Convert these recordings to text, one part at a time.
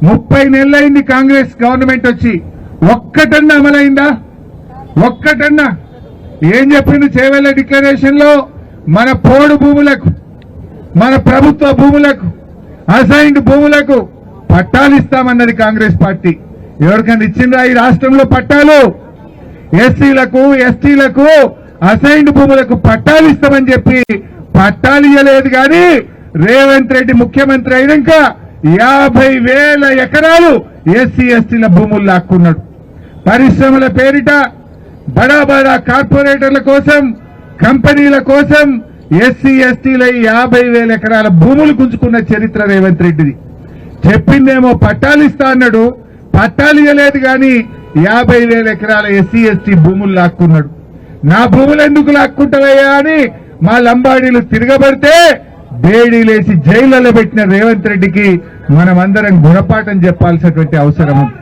30 నెలలైంది కాంగ్రెస్ గవర్నమెంట్ వచ్చి, ఒక్కటన్నా అమలైందా? ఒక్కటన్నా? ఏం చెప్పింది చేవెళ్ల డిక్లరేషన్ లో? మన పోడు భూములకు, మన ప్రభుత్వ భూములకు, అసైన్డ్ భూములకు పట్టాలు ఇస్తామన్నది కాంగ్రెస్ పార్టీ. ఎవరికైనా ఇచ్చిందా ఈ రాష్ట్రంలో పట్టాలు? ఎస్సీలకు, ఎస్టీలకు అసైన్డ్ భూములకు పట్టాలు ఇస్తామని చెప్పి పట్టాలు ఇవ్వలేదు. కానీ రేవంత్ రెడ్డి ముఖ్యమంత్రి అయినాక 50,000 ఎకరాలు ఎస్సీ ఎస్టీల భూములు లాక్కున్నాడు. పరిశ్రమల పేరిట బడా బడా కార్పొరేటర్ల కోసం, కంపెనీల కోసం ఎస్సీ ఎస్టీల 50,000 ఎకరాల భూములు గుంజుకున్న చరిత్ర రేవంత్ రెడ్డిది. చెప్పిందేమో పట్టాలు ఇస్తా అన్నాడు, పట్టాలు ఇవ్వలేదు. కానీ 50,000 ఎకరాల ఎస్సీ ఎస్టీ భూములు లాక్కున్నాడు. నా భూములు ఎందుకు లాక్కుంటావయ్యా అని మా లంబాడీలు తిరగబడితే బేడీలేసి జైళ్లలో పెట్టిన రేవంత్ రెడ్డికి మనమందరం గుణపాఠం చెప్పాల్సినటువంటి అవసరం ఉంది.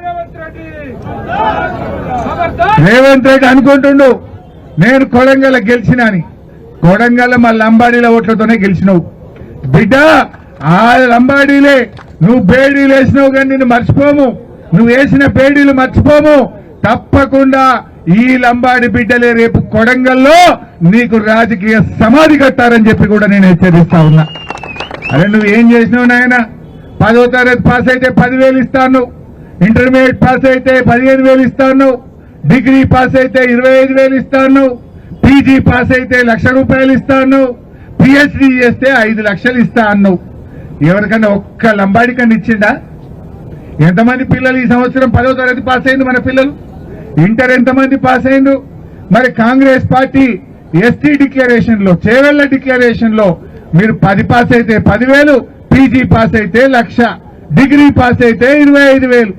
రేవంత్ రెడ్డి అనుకుంటుండు నేను కొడంగల్ గెలిచినాని. కొడంగల్ మా లంబాడీల ఓట్లతోనే గెలిచినావు బిడ్డ. ఆ లంబాడీలే నువ్వు బేడీలు వేసినావు, కానీ నిన్ను మర్చిపోము. నువ్వు వేసిన బేడీలు మర్చిపోము. తప్పకుండా ఈ లంబాడి బిడ్డలే రేపు కొడంగల్లో నీకు రాజకీయ సమాధి కట్టారని చెప్పి కూడా నేను హెచ్చరిస్తా ఉన్నా. అరే నువ్వు ఏం చేసినావు నాయన? 10వ తరగతి పాస్ అయితే 10,000 ఇస్తాను, ఇంటర్మీడియట్ పాస్ అయితే 15,000 ఇస్తాను, డిగ్రీ పాస్ అయితే 25,000 ఇస్తాను, పీజీ పాస్ అయితే ₹1,00,000 ఇస్తాను, పిహెచ్డీ చేస్తే 5 లక్షలు ఇస్తా అన్నావు. ఎవరికన్నా ఒక్క లంబాడి కన్నా ఇచ్చిండా? ఎంతమంది పిల్లలు ఈ సంవత్సరం 10వ తరగతి పాస్ అయింది? మన పిల్లలు ఇంటర్ ఎంతమంది పాస్ అయిండు? మరి కాంగ్రెస్ పార్టీ ఎస్టీ డిక్లరేషన్ లో, చేవెళ్ల డిక్లరేషన్ లో మీరు 10 పాస్ అయితే 10,000, పీజీ పాస్ అయితే 1,00,000, డిగ్రీ పాస్ అయితే 25,000.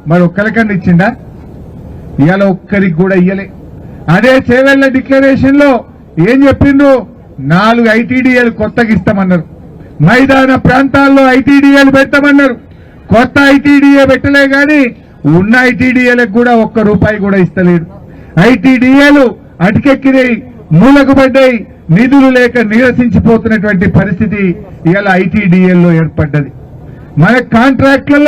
మరి ఒక్కరికన్నా ఇచ్చిందా? ఇవాళ ఒక్కరికి కూడా ఇయ్యలే. అదే చేవెళ్ల డిక్లరేషన్ లో ఏం చెప్పిండ్రు? 4 ఐటీడీఏలు కొత్తగా ఇస్తామన్నారు. మైదాన ప్రాంతాల్లో ఐటీడీఏలు పెట్టమన్నారు. కొత్త ఐటీడీఏ పెట్టలే గాని ఉన్న ఐటీడీఏలకు కూడా ₹1 కూడా ఇస్తలేడు. ఐటీడీఏలు అటుకెక్కినాయి, మూలకు పడ్డాయి, నిధులు లేక నిరసించిపోతున్నటువంటి పరిస్థితి ఇవాళ ఐటీడీఏల్లో ఏర్పడ్డది. మన కాంట్రాక్టులలో